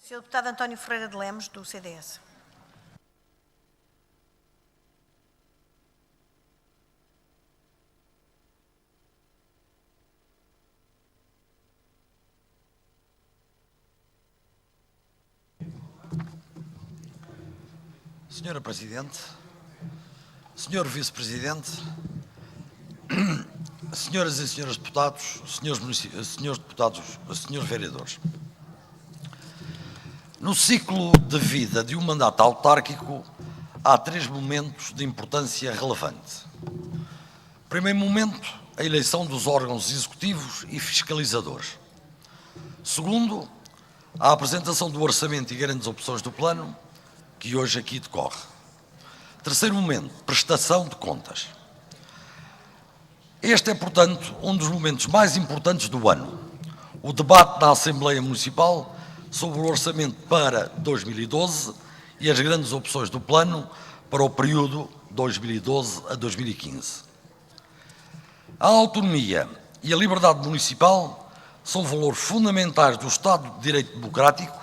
Sr. Deputado António Ferreira de Lemos, do CDS. Senhora Presidente, Senhor Vice-Presidente, Senhoras e Senhores Deputados, Senhores Deputados, Senhores Vereadores. No ciclo de vida de um mandato autárquico, há 3 momentos de importância relevante. Primeiro momento, a eleição dos órgãos executivos e fiscalizadores. Segundo, a apresentação do orçamento e grandes opções do plano, que hoje aqui decorre. Terceiro momento, prestação de contas. Este é, portanto, um dos momentos mais importantes do ano. O debate na Assembleia Municipal sobre o orçamento para 2012 e as grandes opções do plano para o período 2012 a 2015. A autonomia e a liberdade municipal são valores fundamentais do Estado de Direito Democrático,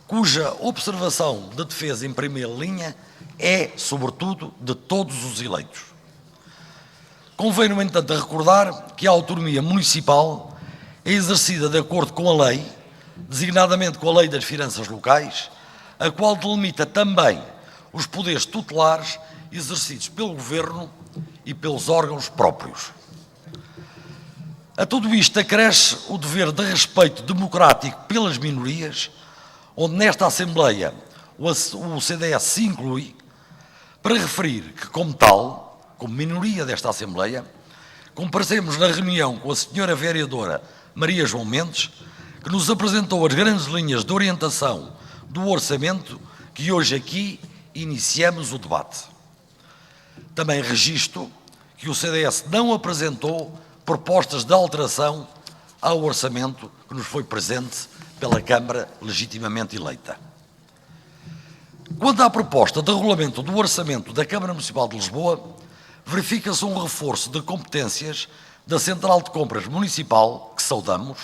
cuja observação de defesa em primeira linha é, sobretudo, de todos os eleitos. Convém, no entanto, recordar que a autonomia municipal é exercida de acordo com a lei, designadamente com a Lei das Finanças Locais, a qual delimita também os poderes tutelares exercidos pelo Governo e pelos órgãos próprios. A tudo isto acresce o dever de respeito democrático pelas minorias, onde nesta Assembleia o CDS se inclui, para referir que, como tal, como minoria desta Assembleia, comparecemos na reunião com a senhora vereadora Maria João Mendes, que nos apresentou as grandes linhas de orientação do orçamento que hoje aqui iniciamos o debate. Também registro que o CDS não apresentou propostas de alteração ao orçamento que nos foi presente pela Câmara legitimamente eleita. Quanto à proposta de regulamento do orçamento da Câmara Municipal de Lisboa, verifica-se um reforço de competências da Central de Compras Municipal, que saudamos,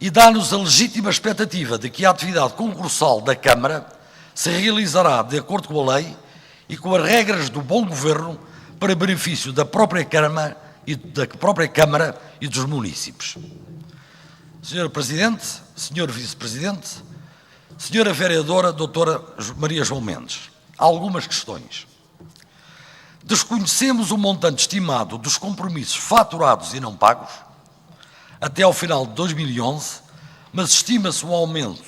e dá-nos a legítima expectativa de que a atividade concursal da Câmara se realizará de acordo com a lei e com as regras do bom governo para benefício da própria Câmara e dos munícipes. Senhor Presidente, Senhor Vice-Presidente, Senhora Vereadora Doutora Maria João Mendes, há algumas questões. Desconhecemos o montante estimado dos compromissos faturados e não pagos até ao final de 2011, mas estima-se um aumento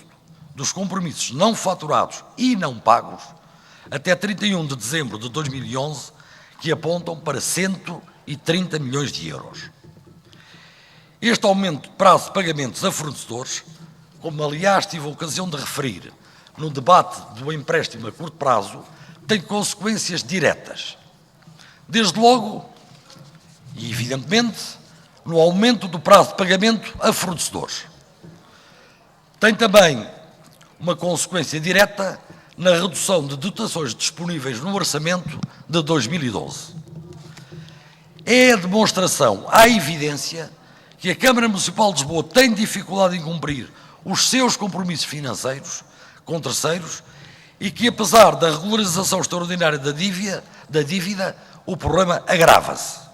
dos compromissos não faturados e não pagos até 31 de dezembro de 2011, que apontam para 130 milhões de euros. Este aumento de prazo de pagamentos a fornecedores, como aliás tive a ocasião de referir no debate do empréstimo a curto prazo, tem consequências diretas. Desde logo, e evidentemente, no aumento do prazo de pagamento a fornecedores. Tem também uma consequência direta na redução de dotações disponíveis no orçamento de 2012. É a demonstração, à evidência, que a Câmara Municipal de Lisboa tem dificuldade em cumprir os seus compromissos financeiros com terceiros e que, apesar da regularização extraordinária da dívida, o problema agrava-se.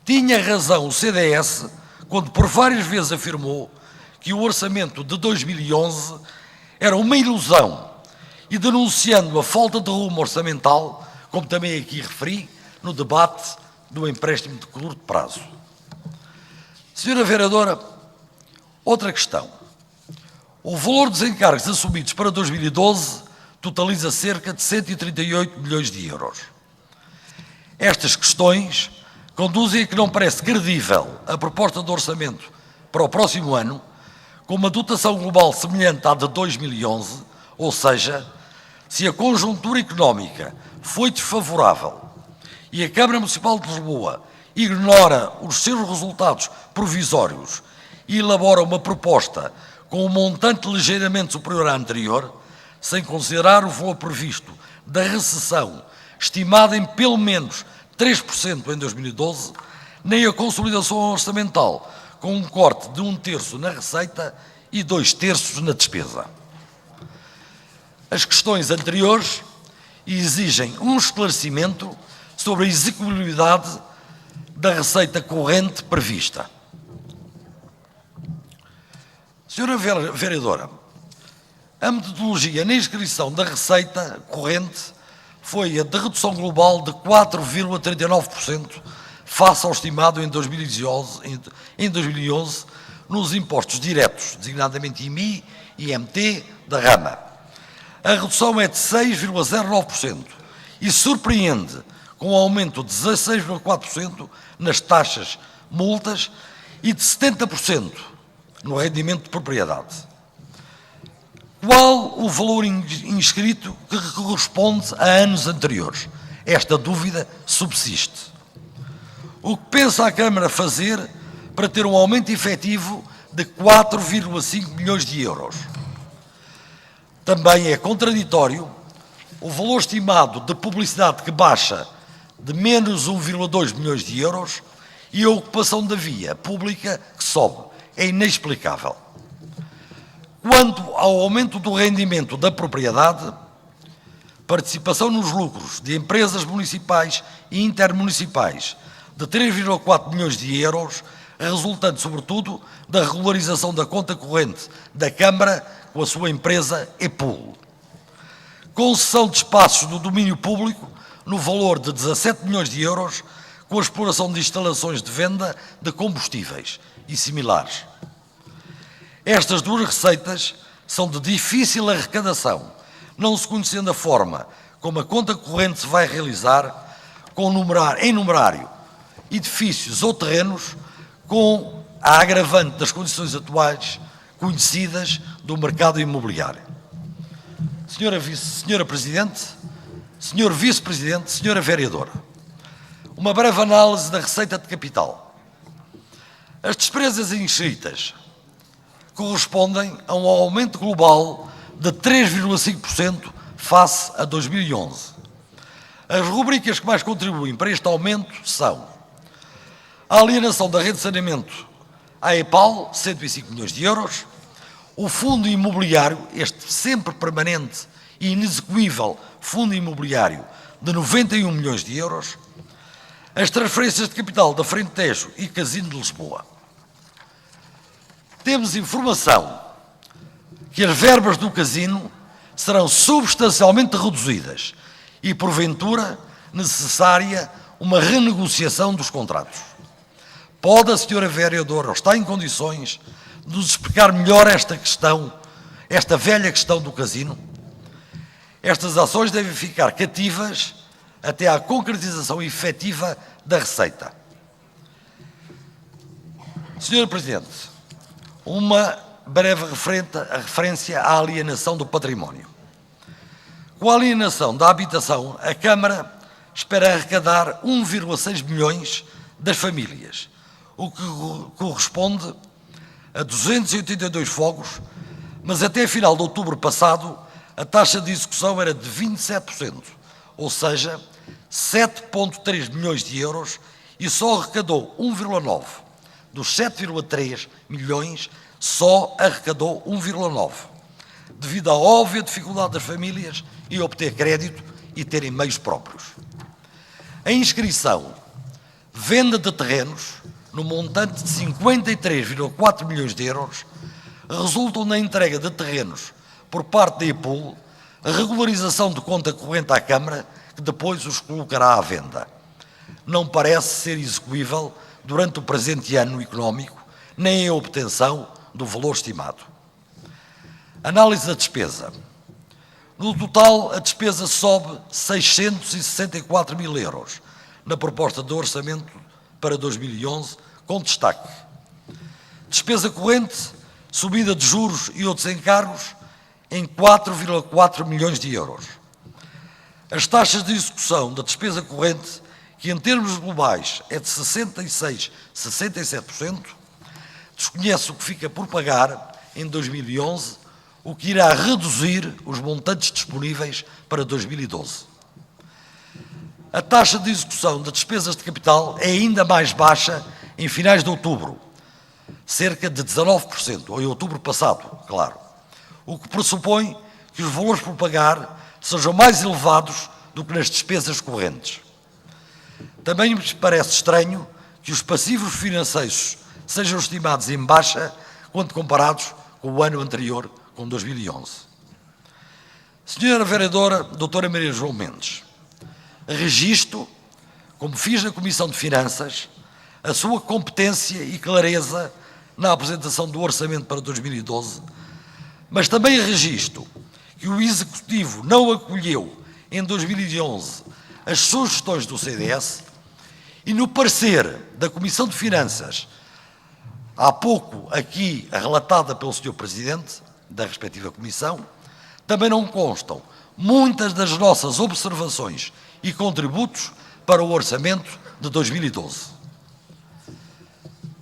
Tinha razão o CDS quando por várias vezes afirmou que o orçamento de 2011 era uma ilusão e denunciando a falta de rumo orçamental, como também aqui referi, no debate do empréstimo de curto prazo. Senhora Vereadora, outra questão. O valor dos encargos assumidos para 2012 totaliza cerca de 138 milhões de euros. Estas questões conduzem a que não parece credível a proposta de orçamento para o próximo ano, com uma dotação global semelhante à de 2011, ou seja, se a conjuntura económica foi desfavorável e a Câmara Municipal de Lisboa ignora os seus resultados provisórios e elabora uma proposta com um montante ligeiramente superior à anterior, sem considerar o valor previsto da recessão, estimada em pelo menos 3% em 2012, nem a consolidação orçamental, com um corte de 1/3 na receita e 2/3 na despesa. As questões anteriores exigem um esclarecimento sobre a execuibilidade da receita corrente prevista. Senhora Vereadora, a metodologia na inscrição da receita corrente foi a de redução global de 4,39% face ao estimado em 2011 nos impostos diretos, designadamente IMI e IMT da rama. A redução é de 6,09% e surpreende com um aumento de 16,4% nas taxas multas e de 70% no rendimento de propriedade. Qual o valor inscrito que corresponde a anos anteriores? Esta dúvida subsiste. O que pensa a Câmara fazer para ter um aumento efetivo de 4,5 milhões de euros? Também é contraditório o valor estimado de publicidade que baixa de menos 1,2 milhões de euros e a ocupação da via pública que sobe. É inexplicável. Quanto ao aumento do rendimento da propriedade, participação nos lucros de empresas municipais e intermunicipais de 3,4 milhões de euros, resultante sobretudo da regularização da conta corrente da Câmara com a sua empresa EPUL. Concessão de espaços do domínio público no valor de 17 milhões de euros com a exploração de instalações de venda de combustíveis e similares. Estas duas receitas são de difícil arrecadação, não se conhecendo a forma como a conta corrente se vai realizar em numerário edifícios ou terrenos com a agravante das condições atuais conhecidas do mercado imobiliário. Senhora Presidente, Senhor Vice-Presidente, Senhora Vereadora, uma breve análise da receita de capital. As despesas inscritas correspondem a um aumento global de 3,5% face a 2011. As rubricas que mais contribuem para este aumento são a alienação da rede de saneamento à EPAL, 105 milhões de euros, o fundo imobiliário, este sempre permanente e inexequível fundo imobiliário, de 91 milhões de euros, as transferências de capital da Frente Tejo e Casino de Lisboa. Temos informação que as verbas do casino serão substancialmente reduzidas e, porventura, necessária uma renegociação dos contratos. Pode a senhora vereadora, ou está em condições, de nos explicar melhor esta questão, esta velha questão do casino? Estas ações devem ficar cativas até à concretização efetiva da receita. Senhor Presidente, uma breve referência à alienação do património. Com a alienação da habitação, a Câmara espera arrecadar 1,6 milhões das famílias, o que corresponde a 282 fogos, mas até final de outubro passado a taxa de execução era de 27%, ou seja, 7,3 milhões de euros, e só arrecadou 1,9. Dos 7,3 milhões, só arrecadou 1,9, devido à óbvia dificuldade das famílias em obter crédito e terem meios próprios. A inscrição, venda de terrenos, no montante de 53,4 milhões de euros, resultam na entrega de terrenos por parte da EPUL, a regularização de conta corrente à Câmara, que depois os colocará à venda. Não parece ser execuível durante o presente ano económico, nem a obtenção do valor estimado. Análise da despesa. No total, a despesa sobe 664 mil euros na proposta de orçamento para 2011, com destaque. Despesa corrente, subida de juros e outros encargos em 4,4 milhões de euros. As taxas de execução da despesa corrente, que em termos globais é de 66%, 67%, desconhece o que fica por pagar em 2011, o que irá reduzir os montantes disponíveis para 2012. A taxa de execução de despesas de capital é ainda mais baixa em finais de outubro, cerca de 19%, ou em outubro passado, claro, o que pressupõe que os valores por pagar sejam mais elevados do que nas despesas correntes. Também me parece estranho que os passivos financeiros sejam estimados em baixa quando comparados com o ano anterior, com 2011. Senhora Vereadora doutora Maria João Mendes, registro, como fiz na Comissão de Finanças, a sua competência e clareza na apresentação do Orçamento para 2012, mas também registro que o Executivo não acolheu em 2011 as sugestões do CDS e no parecer da Comissão de Finanças, há pouco aqui relatada pelo Sr. Presidente da respectiva Comissão, também não constam muitas das nossas observações e contributos para o Orçamento de 2012.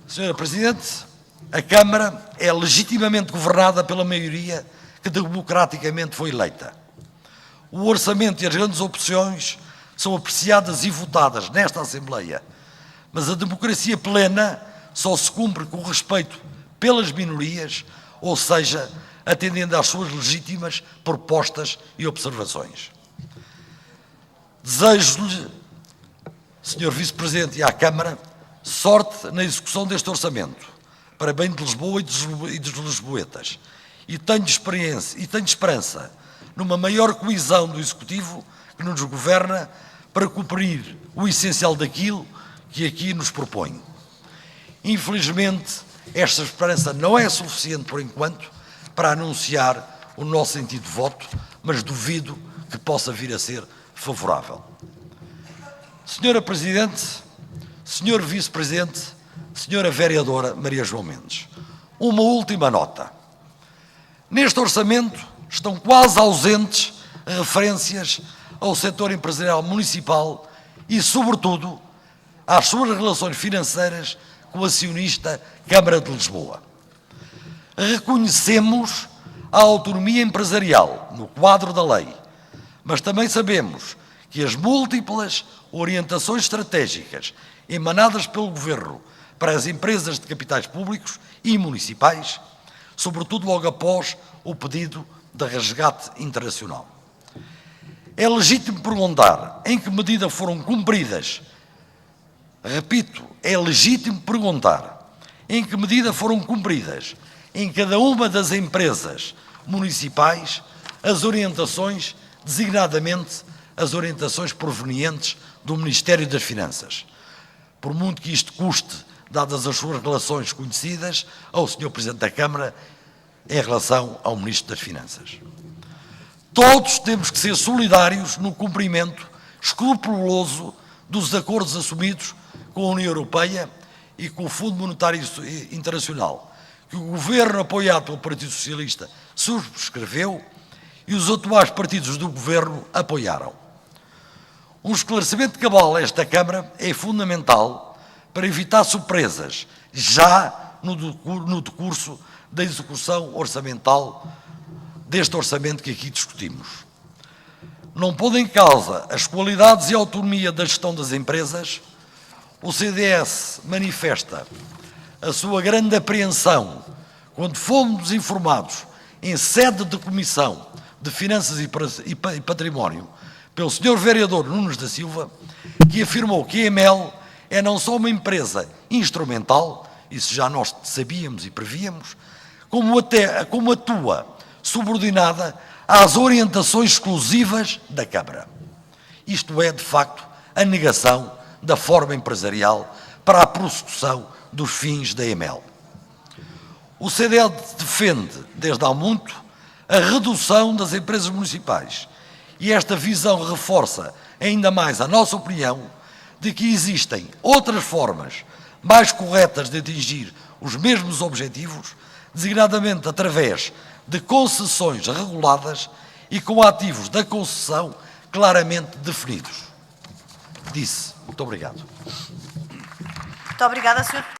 Sra. Presidente, a Câmara é legitimamente governada pela maioria que democraticamente foi eleita. O Orçamento e as grandes opções são apreciadas e votadas nesta Assembleia, mas a democracia plena só se cumpre com respeito pelas minorias, ou seja, atendendo às suas legítimas propostas e observações. Desejo-lhe, Sr. Vice-Presidente, e à Câmara, sorte na execução deste orçamento, para bem de Lisboa e dos lisboetas, e tenho esperança numa maior coesão do Executivo que nos governa para cumprir o essencial daquilo que aqui nos propõe. Infelizmente, esta esperança não é suficiente por enquanto para anunciar o nosso sentido de voto, mas duvido que possa vir a ser favorável. Senhora Presidente, Senhor Vice-Presidente, Senhora Vereadora Maria João Mendes, uma última nota. Neste orçamento estão quase ausentes referências ao setor empresarial municipal e, sobretudo, às suas relações financeiras com o acionista Câmara de Lisboa. Reconhecemos a autonomia empresarial no quadro da lei, mas também sabemos que as múltiplas orientações estratégicas emanadas pelo Governo para as empresas de capitais públicos e municipais, sobretudo logo após o pedido de resgate internacional. É legítimo perguntar em que medida foram cumpridas, repito, é legítimo perguntar em que medida foram cumpridas em cada uma das empresas municipais as orientações, designadamente as orientações provenientes do Ministério das Finanças, por muito que isto custe, dadas as suas relações conhecidas, ao Sr. Presidente da Câmara em relação ao Ministro das Finanças. Todos temos que ser solidários no cumprimento escrupuloso dos acordos assumidos com a União Europeia e com o Fundo Monetário Internacional, que o Governo, apoiado pelo Partido Socialista, subscreveu e os atuais partidos do Governo apoiaram. Um esclarecimento cabal a esta Câmara é fundamental para evitar surpresas já no decurso da execução orçamental deste orçamento que aqui discutimos. Não pondo em causa as qualidades e a autonomia da gestão das empresas, o CDS manifesta a sua grande apreensão quando fomos informados em sede de Comissão de Finanças e Património pelo Sr. Vereador Nunes da Silva, que afirmou que a EML é não só uma empresa instrumental, isso já nós sabíamos e prevíamos, como atua subordinada às orientações exclusivas da Câmara. Isto é, de facto, a negação da forma empresarial para a prossecução dos fins da EML. O CDL defende, desde há muito, a redução das empresas municipais e esta visão reforça ainda mais a nossa opinião de que existem outras formas mais corretas de atingir os mesmos objetivos, designadamente através de concessões reguladas e com ativos da concessão claramente definidos. Disse. Muito obrigado. Muito obrigada, Sr.